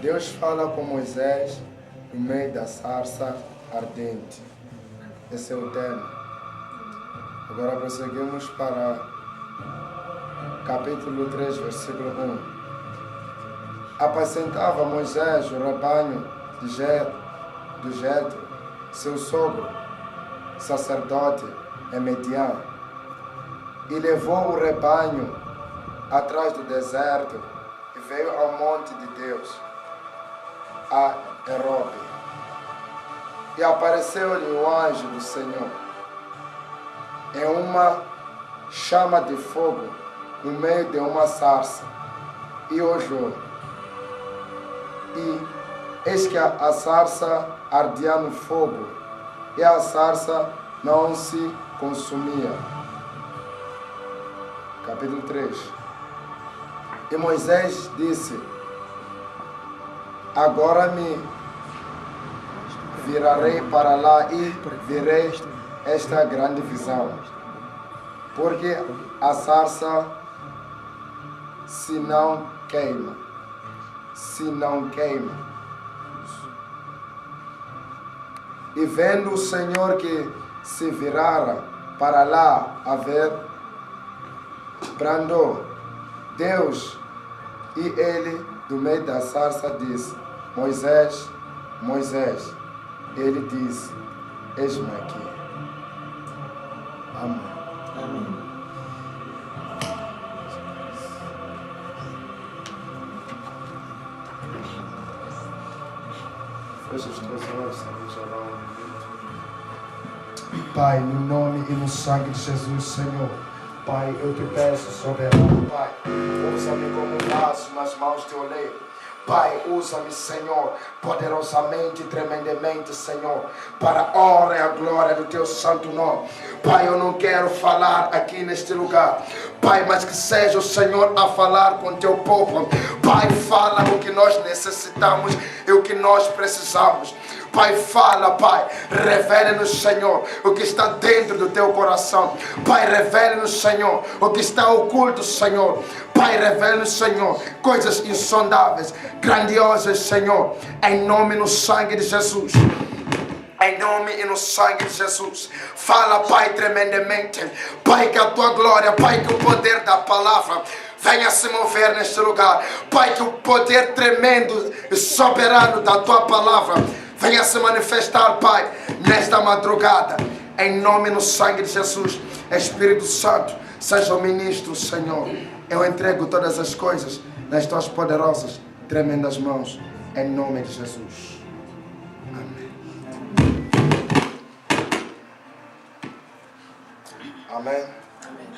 Deus fala com Moisés no meio da sarça ardente. Esse é o tema. Agora prosseguimos para capítulo 3, versículo 1. Apacentava Moisés o rebanho do Jetro, seu sogro, sacerdote em Midian, e levou o rebanho atrás do deserto e veio ao monte de Deus, a Herobe. E apareceu-lhe o anjo do Senhor em uma chama de fogo no meio de uma sarça, e olhou. E eis que a sarça ardia no fogo, e a sarça não se consumia. Capítulo 3. E Moisés disse: agora me virarei para lá e verei esta grande visão, porque a sarça se não queima. E vendo o Senhor que se virara para lá a ver, brandou Deus, e ele do meio da sarça disse: Moisés, Moisés. Ele disse: eis-me aqui. Amém. Amém. Feche os teus olhos, vamos orar um minuto. Pai, no nome e no sangue de Jesus, Senhor. Pai, eu te peço, soberano, Pai, usa-me como um vaso nas mãos de oleiro. Pai, usa-me, Senhor, poderosamente e tremendamente, Senhor, para a honra e a glória do Teu santo nome. Pai, eu não quero falar aqui neste lugar, Pai, mas que seja o Senhor a falar com Teu povo. Pai, fala o que nós necessitamos e o que nós precisamos. Pai, fala, Pai, revela-nos, Senhor, o que está dentro do Teu coração. Pai, revela-nos, Senhor, o que está oculto, Senhor. Pai, revela-nos, Senhor, coisas insondáveis, grandiosas, Senhor, em nome e no sangue de Jesus. Em nome e no sangue de Jesus. Fala, Pai, tremendamente. Pai, que a Tua glória, Pai, que o poder da palavra venha se mover neste lugar. Pai, que o poder tremendo e soberano da Tua palavra venha se manifestar, Pai, nesta madrugada. Em nome e no sangue de Jesus. Espírito Santo, seja o ministro, Senhor. Eu entrego todas as coisas nas Tuas poderosas, tremendas mãos. Em nome de Jesus. Amém. Amém.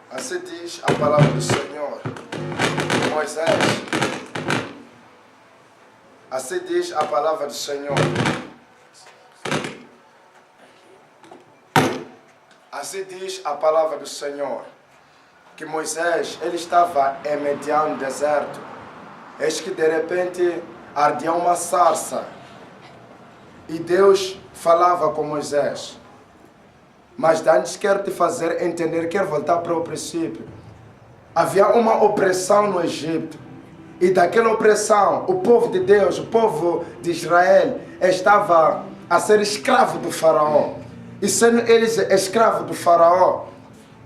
Assim diz a palavra do Senhor. Moisés. Assim diz a palavra do Senhor. Assim diz a palavra do Senhor. Que Moisés, ele estava em Midian, no deserto. Eis que de repente ardia uma sarça. E Deus falava com Moisés. Mas antes quero te fazer entender, quero voltar para o princípio. Havia uma opressão no Egito. E daquela opressão, o povo de Deus, o povo de Israel, estava a ser escravo do faraó. E sendo eles escravos do faraó,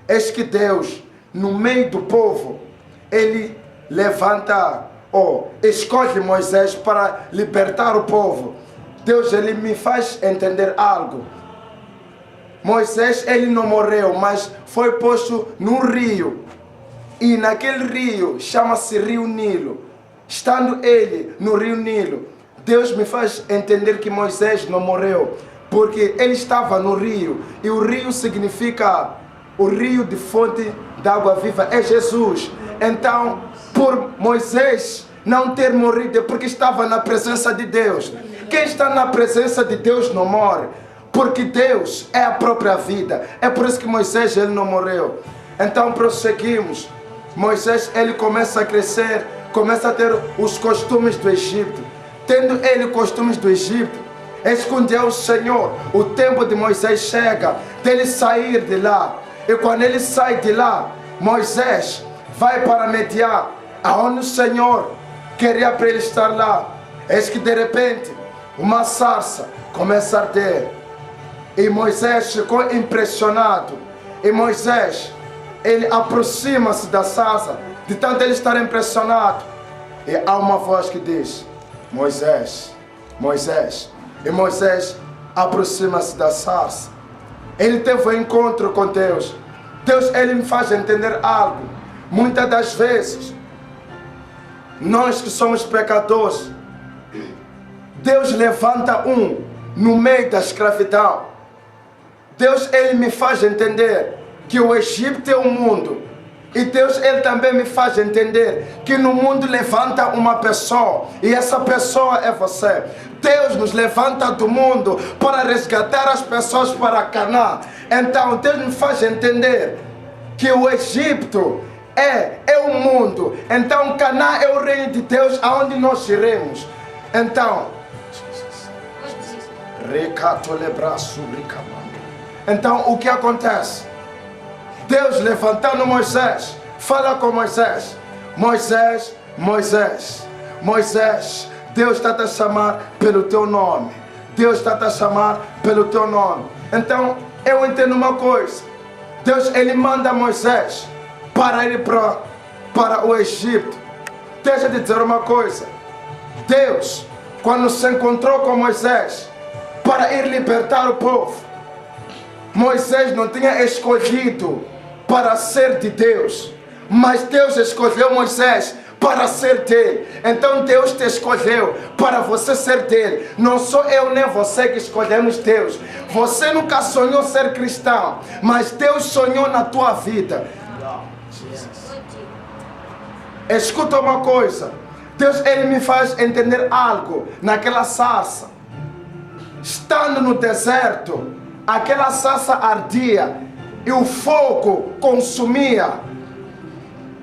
eis que Deus, no meio do povo, ele levanta, escolhe Moisés para libertar o povo. Deus, ele me faz entender algo. Moisés, ele não morreu, mas foi posto num rio. E naquele rio, chama-se Rio Nilo. Estando ele no Rio Nilo, Deus me faz entender que Moisés não morreu, porque ele estava no rio. E o rio significa o rio de fonte de água viva, é Jesus. Então, por Moisés não ter morrido, é porque estava na presença de Deus. Quem está na presença de Deus não morre, porque Deus é a própria vida. É por isso que Moisés, ele não morreu. Então prosseguimos. Moisés, ele começa a crescer, começa a ter os costumes do Egito. Tendo ele costumes do Egito, escondeu o Senhor. O tempo de Moisés chega, dele sair de lá. E quando ele sai de lá, Moisés vai para mediar, aonde o Senhor queria para ele estar lá. Eis que de repente uma sarça começa a arder. E Moisés ficou impressionado. E Moisés, ele aproxima-se da sarça, de tanto ele estar impressionado. E há uma voz que diz: Moisés, Moisés. E Moisés aproxima-se da sarça. Ele teve um encontro com Deus. Deus, ele me faz entender algo. Muitas das vezes, nós que somos pecadores, Deus levanta um no meio da escravidão. Deus, ele me faz entender que o Egito é o mundo. E Deus, ele também me faz entender que no mundo levanta uma pessoa. E essa pessoa é você. Deus nos levanta do mundo para resgatar as pessoas para Canaã. Então Deus me faz entender que o Egito é o mundo. Então Canaã é o reino de Deus, aonde nós iremos. Então o que acontece? Deus levantando Moisés, fala com Moisés: Moisés, Moisés, Moisés, Deus está a te chamar pelo teu nome. Deus está a te chamar pelo teu nome. Então eu entendo uma coisa. Deus, ele manda Moisés para ir para o Egito. Deixa eu dizer uma coisa. Deus, quando se encontrou com Moisés para ir libertar o povo, Moisés não tinha escolhido para ser de Deus, mas Deus escolheu Moisés para ser dele. Então Deus te escolheu para você ser dele. Não sou eu nem você que escolhemos Deus. Você nunca sonhou ser cristão, mas Deus sonhou na tua vida. Escuta uma coisa. Deus, ele me faz entender algo naquela sarça. Estando no deserto, aquela sarça ardia e o fogo consumia.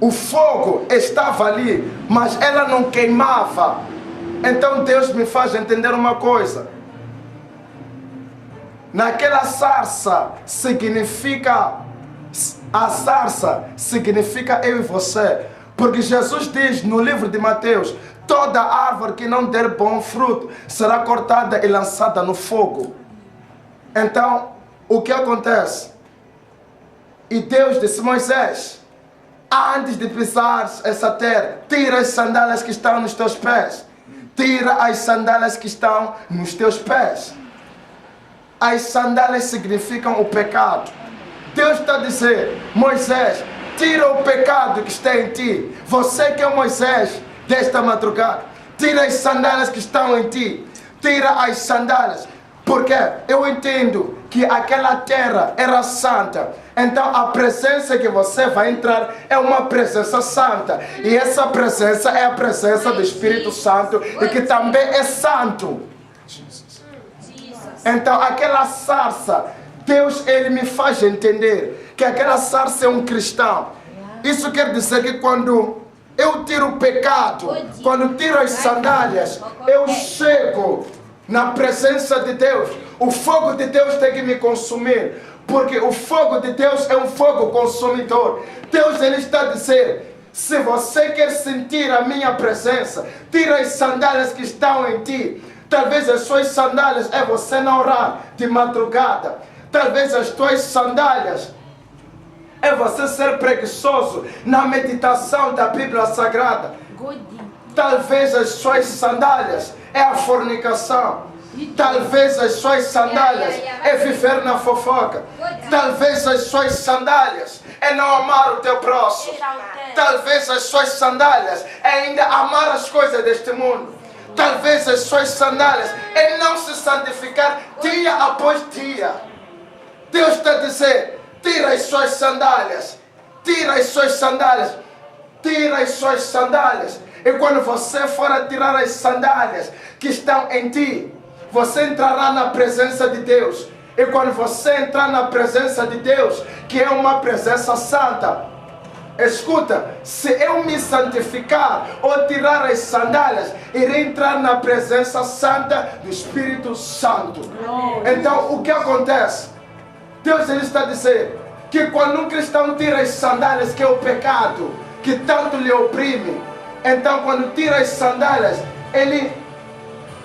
O fogo estava ali, mas ela não queimava. Então Deus me faz entender uma coisa. Naquela sarça significa, a sarça significa eu e você. Porque Jesus diz no livro de Mateus: toda árvore que não der bom fruto será cortada e lançada no fogo. Então, o que acontece? E Deus disse: Moisés, antes de pisar essa terra, tira as sandálias que estão nos teus pés. Tira as sandálias que estão nos teus pés. As sandálias significam o pecado. Deus está a dizer: Moisés, tira o pecado que está em ti. Você que é Moisés desta madrugada, tira as sandálias que estão em ti. Tira as sandálias. Porque eu entendo que aquela terra era santa. Então a presença que você vai entrar é uma presença santa. E essa presença é a presença do Espírito Santo, e que também é santo. Então aquela sarça, Deus, ele me faz entender que aquela sarça é um cristão. Isso quer dizer que quando eu tiro o pecado, quando tiro as sandálias, eu chego na presença de Deus. O fogo de Deus tem que me consumir, porque o fogo de Deus é um fogo consumidor. Deus, ele está a dizer: se você quer sentir a minha presença, tira as sandálias que estão em ti. Talvez as suas sandálias é você não orar de madrugada. Talvez as tuas sandálias é você ser preguiçoso na meditação da Bíblia Sagrada. Talvez as suas sandálias é a fornicação. Talvez as suas sandálias é viver na fofoca. Talvez as suas sandálias é não amar o teu próximo. Talvez as suas sandálias é ainda amar as coisas deste mundo. Talvez as suas sandálias é não se santificar dia após dia. Deus está a dizer: tira as suas sandálias. Tira as suas sandálias. Tira as suas sandálias. E quando você for a tirar as sandálias que estão em ti, você entrará na presença de Deus. E quando você entrar na presença de Deus, que é uma presença santa, escuta, se eu me santificar ou tirar as sandálias, irei entrar na presença santa do Espírito Santo. Então o que acontece? Deus, ele está a dizer que quando um cristão tira as sandálias, que é o pecado, que tanto lhe oprime. Então, quando tira as sandálias,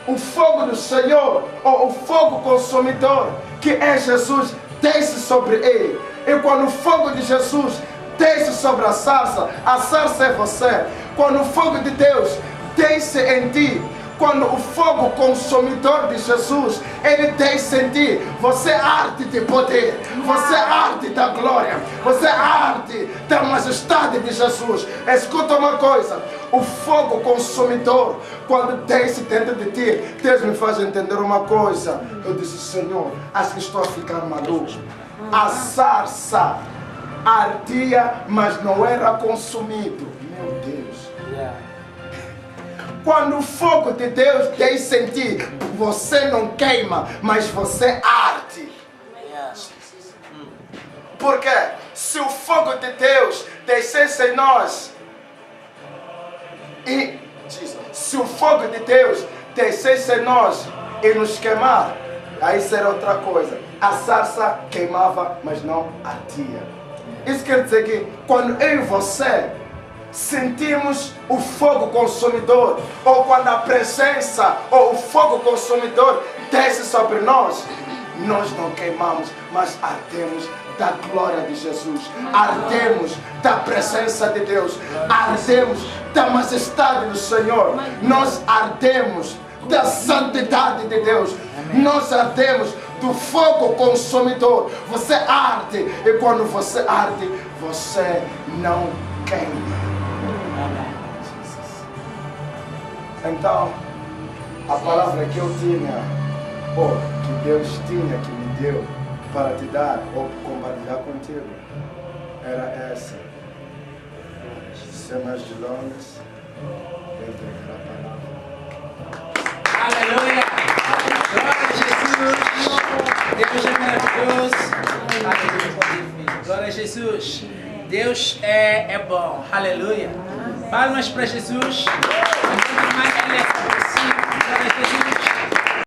o fogo do Senhor, ou o fogo consumidor, que é Jesus, desce sobre ele. E quando o fogo de Jesus desce sobre a sarça é você. Quando o fogo de Deus desce em ti, quando o fogo consumidor de Jesus, ele desce em ti, você arde de poder, você arde da glória, você arde da majestade de Jesus. Escuta uma coisa, o fogo consumidor, quando desce dentro de ti, Deus me faz entender uma coisa. Eu disse, Senhor, acho que estou a ficar maluco. A sarça ardia, mas não era consumido. Meu Deus. Quando o fogo de Deus desce em ti, você não queima, mas você arde. Porque se o fogo de Deus descesse em nós, se o fogo de Deus descesse em nós e nos queimar, aí será outra coisa. A sarça queimava, mas não ardia. Isso quer dizer que quando eu e você sentimos o fogo consumidor, ou quando a presença ou o fogo consumidor desce sobre nós, nós não queimamos, mas ardemos da glória de Jesus, ardemos da presença de Deus, ardemos da majestade do Senhor, nós ardemos da santidade de Deus, nós ardemos do fogo consumidor. Você arde, e quando você arde, você não queima. Então, a palavra que eu tinha, ou que Deus tinha, que me deu para te dar ou compartilhar contigo, era essa. Sem mais delongas, eu entrego a palavra. Aleluia! Glória a Jesus! Deus é maravilhoso! Aleluia! Glória a Jesus! Deus é bom! Aleluia! Palmas para Jesus! Glória a Jesus!